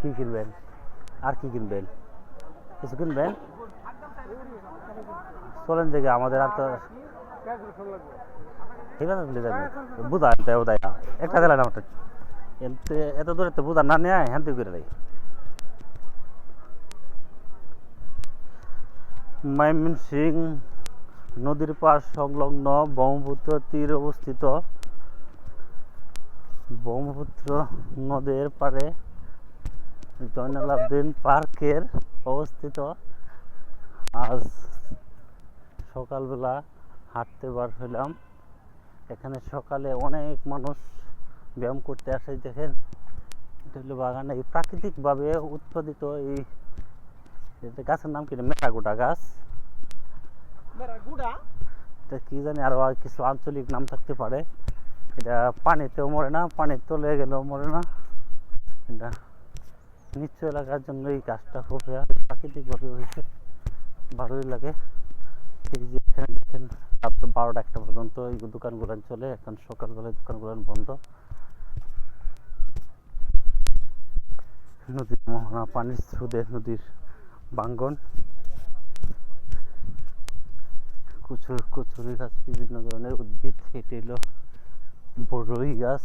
কি কিনবেন? আর কি কিনবেন? কিছু কিনবেন? চলেন দেখে আমাদের আর তো ঠিক আছে বুঝা উদয় একটা দিলেন আমার এত দূরে তো বুঝা না নেয় হ্যান তুই করে দেয়। ময়মনসিংহ নদীর পাড় সংলগ্ন ব্রহ্মপুত্র তীরে অবস্থিত ব্রহ্মপুত্র নদের পাড়ে জয়নাল আবেদিন পার্কের অবস্থিত। আজ সকালবেলা হাঁটতে বার হইলাম। এখানে সকালে অনেক মানুষ ব্যায়াম করতে আসে। দেখেন এটা হলো বাগানে এই প্রাকৃতিকভাবে উৎপাদিত এই গাছের নাম কি? মেরাগুড়া গাছ। এটা কি জানি আরো কিছু আঞ্চলিক নাম থাকতে পারে। এটা পানিতেও মরে না, পানির তলে গেলেও মরে না। এটা নিচু এলাকার জন্য এই গাছটা খুব প্রাকৃতিকভাবে হয়েছে, ভালোই লাগে। এই যে এখানে দেখেন রাত 12টা-1টা পর্যন্ত এই দোকানগুলো চলে। এখন সকালবেলায় দোকানগুলো বন্ধ। নদীর মোহনা, পানির স্রোতে নদীর বাঙ্গন, কচুরি গাছ, বিভিন্ন ধরনের উদ্ভিদ। এটি হলো বড়ই গাছ।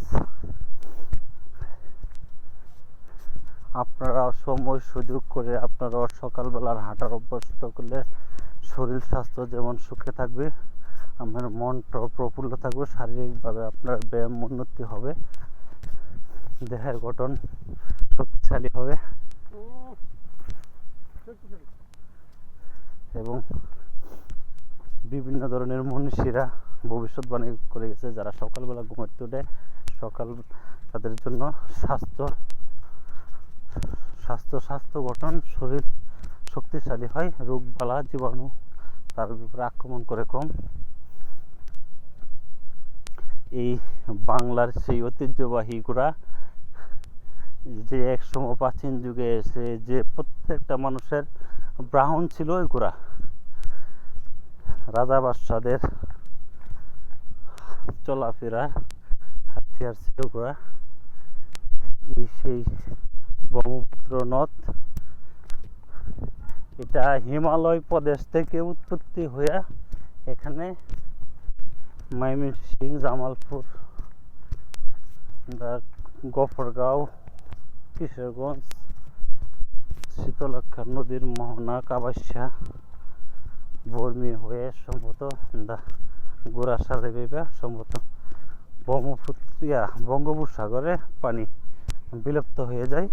আপনারা সময় সুযোগ করে আপনারা সকালবেলার হাঁটার অভ্যাস করলে শরীর স্বাস্থ্য যেমন সুখে থাকবে, আপনার মনটাও প্রফুল্ল থাকবে, শারীরিকভাবে আপনার ব্যায়াম উন্নতি হবে, দেহের গঠন শক্তিশালী হবে এবং বিভিন্ন ধরনের মনীষীরা ভবিষ্যৎবাণী করে গেছে যারা সকালবেলা ঘুমাতে ওঠে সকাল তাদের জন্য স্বাস্থ্য গঠন, শরীর শক্তিশালী হয়, রোগ বালা জীবাণু তার উপরে আক্রমণ করে কম। এই বাংলার সেই ঐতিহ্যবাহী ঘোড়া যে একসময় প্রাচীন যুগে এসে যে প্রত্যেকটা মানুষের ব্রাহ্মণ ছিল, ওই ঘোড়া রাজা বাদশাদের চলাফেরার হাতিয়ার ছিল ঘোড়া। এই সেই ব্রহ্মপুত্র নদ, এটা হিমালয় প্রদেশ থেকে উৎপত্তি হয়ে এখানে ময়মনসিংহ, জামালপুর, গফরগাঁও, কিশোরগঞ্জ, শীতলক্ষা নদীর মোহনা, কাবাসিয়া, বর্মি হয়ে সম্ভবত গোড়াসারে সম্ভবত বঙ্গোপসাগরে পানি বিলুপ্ত হয়ে যায়।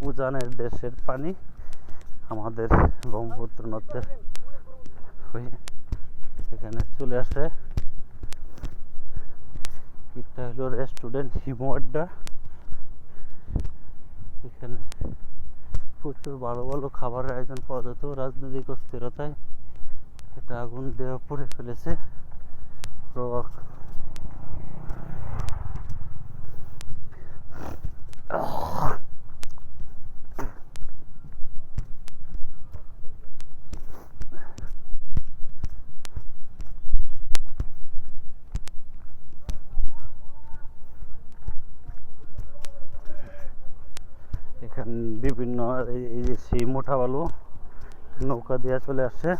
উজানের দেশের পানি আমাদের ব্রহ্মপুত্র নদে হয়ে এখানে চলে আসে। এটা হলো রেস্টুরেন্ট হিমু আড্ডা। এখানে প্রচুর ভালো ভালো খাবারের আয়োজন পাওয়া যেত। রাজনৈতিক অস্থিরতায় এটা আগুন দেওয়া পড়ে ফেলেছে। এখানে বিভিন্ন এই যে সেই মোটা বালু নৌকা দিয়ে চলে আসছে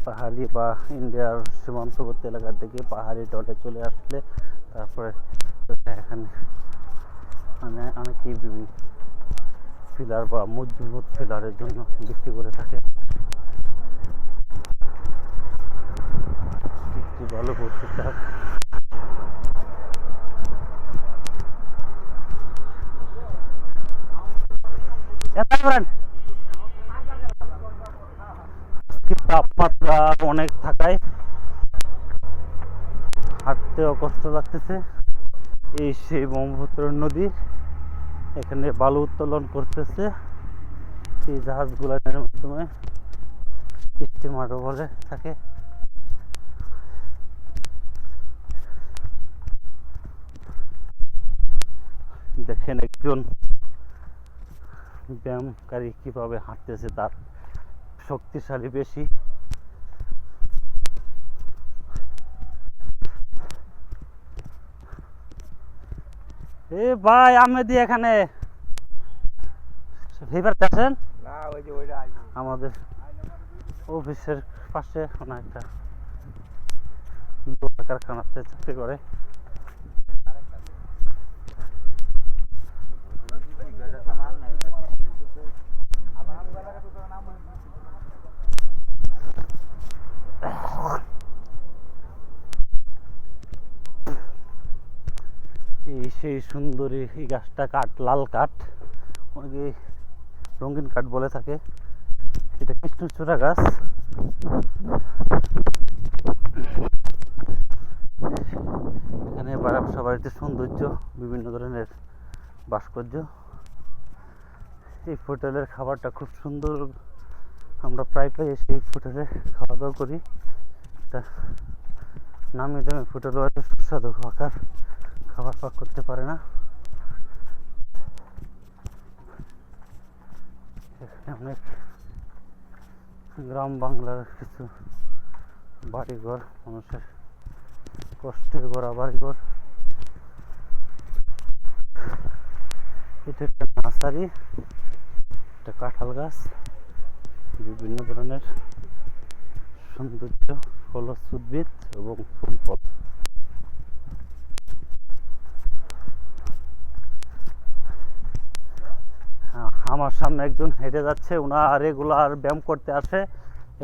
পাহাড়ি বা ইন্ডিয়ার সীমান্তবর্তী এলাকা থেকে পাহাড়ি টলে চলে আসলে তারপরে এখানে মানে অনেকেই বিভিন্ন ফিলার বা মজবুত ফিলারের জন্য বিক্রি করে থাকে। একটি ভালো পত্রিকা তাপমাত্রা অনেক থাকায় হাঁটতেও কষ্ট লাগতেছে। এই সেই ব্রহ্মপুত্র নদী, এখানে বালু উত্তোলন করতেছে এই জাহাজগুলোর মাধ্যমে, স্টিমারও বলে থাকে। দেখেন একজন ব্যায়ামকারী কিভাবে হাঁটতেছে, তার শক্তিশালী বেশি। এ ভাই আমেদি এখানে ফেভার আছেন না ওই যে ওইটা আইবো আমাদের অফিসের পাশে কোনো একটা লোহা কারখানাতে চাকরি করে। এই সেই সুন্দরী এই গাছটা কাঠ, লাল কাঠ, অনেকে রঙিন কাঠ বলে থাকে। এটা কৃষ্ণচূড়া গাছ। এখানে বাসা বাড়িতে সৌন্দর্য, বিভিন্ন ধরনের ভাস্কর্য। এই হোটেলের খাবারটা খুব সুন্দর, আমরা প্রায় এসে এই হোটেলে খাওয়া দাওয়া করি। এটা নামি দামি হোটেলও এত সুস্বাদু খাবার পাক করতে পারে না। এখানে অনেক গ্রাম বাংলার কিছু বাড়িঘর, মানুষের কষ্টের গড়া বাড়িঘর। এটা একটা নার্সারি, একটা কাঁঠাল গাছ, বিভিন্ন ধরনের সৌন্দর্য, ফলজ উদ্ভিদ এবং ফুল ফল। আমার সামনে একজন হেঁটে যাচ্ছে, ওনার রেগুলার ব্যায়াম করতে আসে,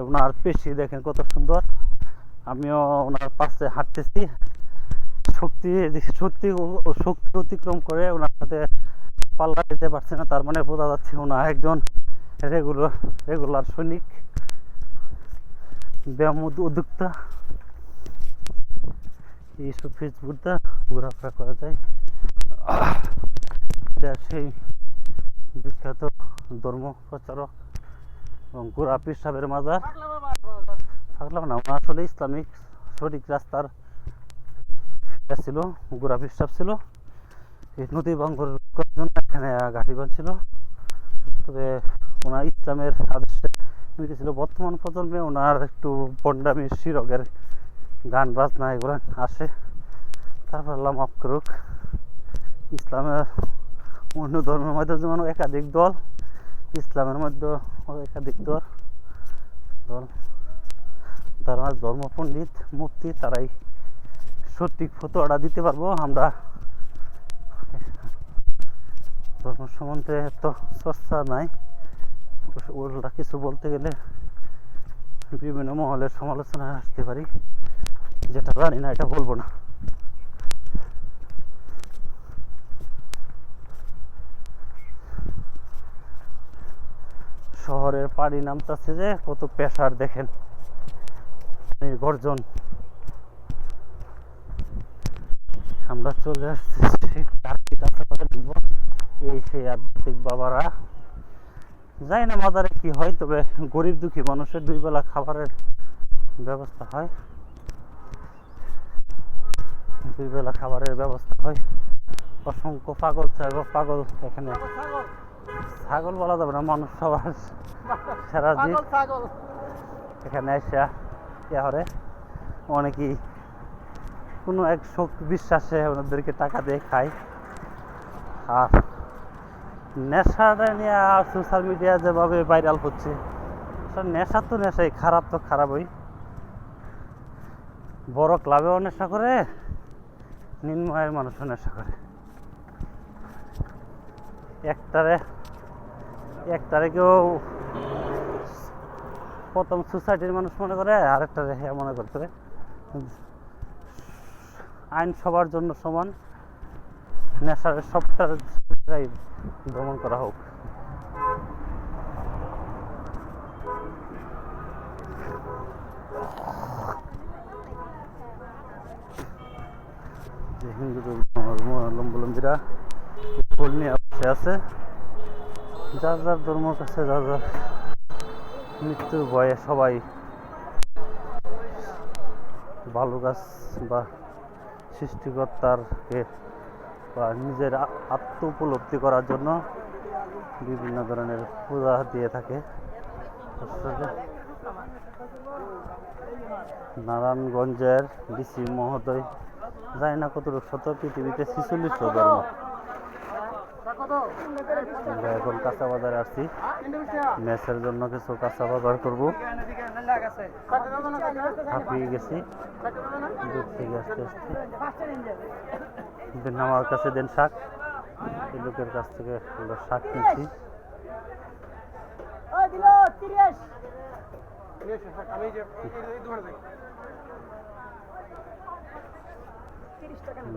ওনার পেশি দেখেন কত সুন্দর। আমিও ওনার পাশে হাঁটতেছি, শক্তি শক্তি শক্তি অতিক্রম করে ওনার সাথে পাল্লা দিতে পারছি না, তার মানে বোঝা যাচ্ছে ওনার একজন রেগুলার সৈনিক, ব্যায়াম উদ্যোক্তা। এইসব ফেসবুকটা ঘোরাফেরা করা যায়। এটা সেই বিখ্যাত ধর্ম প্রচারক এবং গোরা পীর সাহেবের মাজার। থাকলাম না, ওনার আসলে ইসলামিক সঠিক রাস্তার ছিল, গোরা পীর সাহেব ছিল। এই নদী ভাঙ্গর করার জন্য এখানে ঘাঁটি বাঁধছিল, তবে ওনার ইসলামের আদর্শে ছিল। বর্তমান প্রজন্মে ওনার একটু বন্ডামি শিরকের গান বাজনা এগুলো আসে, তারপর আল্লাহ মাফ করুক। ইসলামের অন্য ধর্মের মধ্যে যেমন একাধিক দল, ইসলামের মধ্যে একাধিক দল, যারা ধর্ম পণ্ডিত মুফতি তারাই সঠিক ফতোয়াটা দিতে পারবো। আমরা ধর্ম সম্বন্ধে এত চর্চা নাই, ওরা কিছু বলতে গেলে বিভিন্ন মহলের সমালোচনায় আসতে পারি, যেটা জানি না এটা বলবো না। শহরের পানি নামতেছে যে কত প্রেসার দেখেন, গর্জন। আমরা চলে আসছি এই সেই আধ্যাত্মিক বাবারা, যাই না মাজারে কি হয়, তবে গরিব দুঃখী মানুষের 2 বেলা খাবারের ব্যবস্থা হয়, 2 বেলা খাবারের ব্যবস্থা হয়। অসংখ্য পাগল এখানে, ছাগল বলা যাবে না, মানুষ সবার সারা জীব এখানে এসে ইয়া করে। অনেকেই কোনো এক শক্তি বিশ্বাসে ওনাদেরকে টাকা দিয়ে খায়। আর নেশাটা নিয়ে সোশ্যাল মিডিয়া যেভাবে ভাইরাল হচ্ছে, নেশা তো নেশাই, খারাপ তো খারাপই। বড় ক্লাবেও নেশা করে, নিম্নআয়ের মানুষও নেশা করে। একটারে কেউ প্রথম সোসাইটির মানুষ মনে করে, আরেকটারে হ্যাঁ মনে করতে। আইন সবার জন্য সমান, নেশার সবটাই দমন করা হোক। হিন্দু ধর্মাবলম্বীরা ফুল নিয়ে বসে আছে, যার যার ধর্মের কাছে যার যার মৃত্যুর ভয়ে সবাই ভালো গাছ বা সৃষ্টিকর্তারকে বা নিজের আত্ম উপলব্ধি করার জন্য বিভিন্ন ধরনের পূজা দিয়ে থাকে। নারায়ণগঞ্জের ডিসি মহোদয়, জানি না কতটুকু সত্য, পৃথিবীতে 46 ধর্ম, আমরা এখন কাঁচা বাজারে আসছি, ম্যাচের জন্য কিছু কাঁচা বাজার করবো। হাঁপিয়ে গেছি দূর থেকে আসতে আসতে। দেন আমার কাছে দেন শাক, এই লোকের কাছ থেকে শাক কিনছি।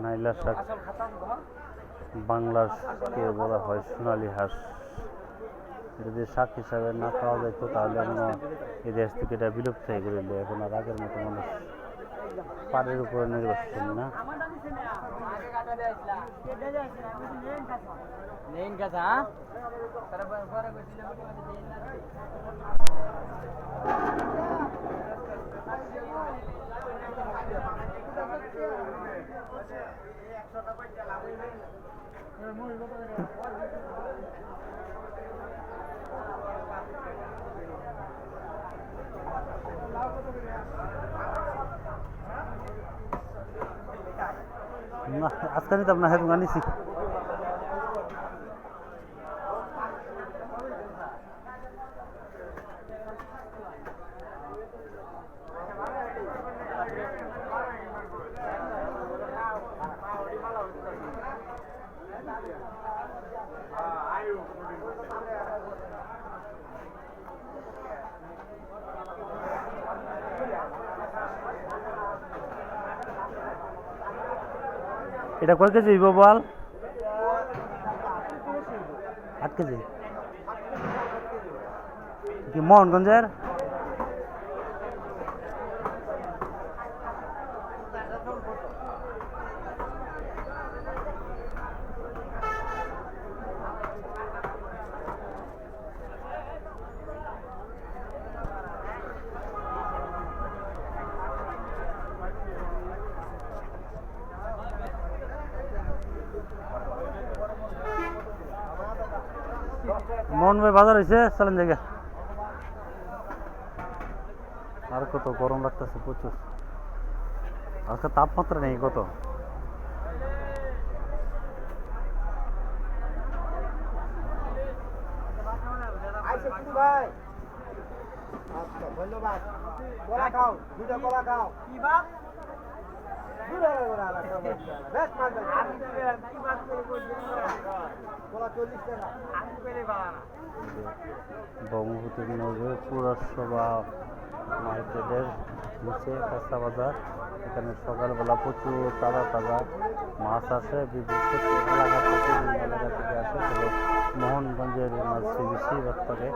নাইলা শাক, বাংলার কে বলা হয় সোনালী হাঁস। যদি শাক হিসাবে না খাওয়া যেত তাহলে মনে হয় এই দেশ থেকে এটা বিলুপ্ত হয়ে গেল। এখন আর আগের মতো মানুষ পাড়ের উপরে নির্ভরশীল না। না আজকে নিতাম না, হেতু আনিছি। এটা কয় কেজি হইব বল? 8 কেজি কি মোহনগঞ্জের? মোহন ভাই বাজার হয়েছে, চলেন জায়গা। আর কত গরম লাগতেছে প্রচুর, আজকে তাপমাত্রা নেই কত। ধন্যবাদ। কলা খাও, দুটো কলা খাও। কি বাপ? ব্রহ্মপুত্র নগর পুরসভা মার্কেটের নিচে কাঁচা বাজার। এখানে সকালবেলা প্রচুর তাজা তাজা মাছ আসে, বিভিন্ন এলাকা থেকে আসে, তবে মোহনগঞ্জের মাছ বেশি করে।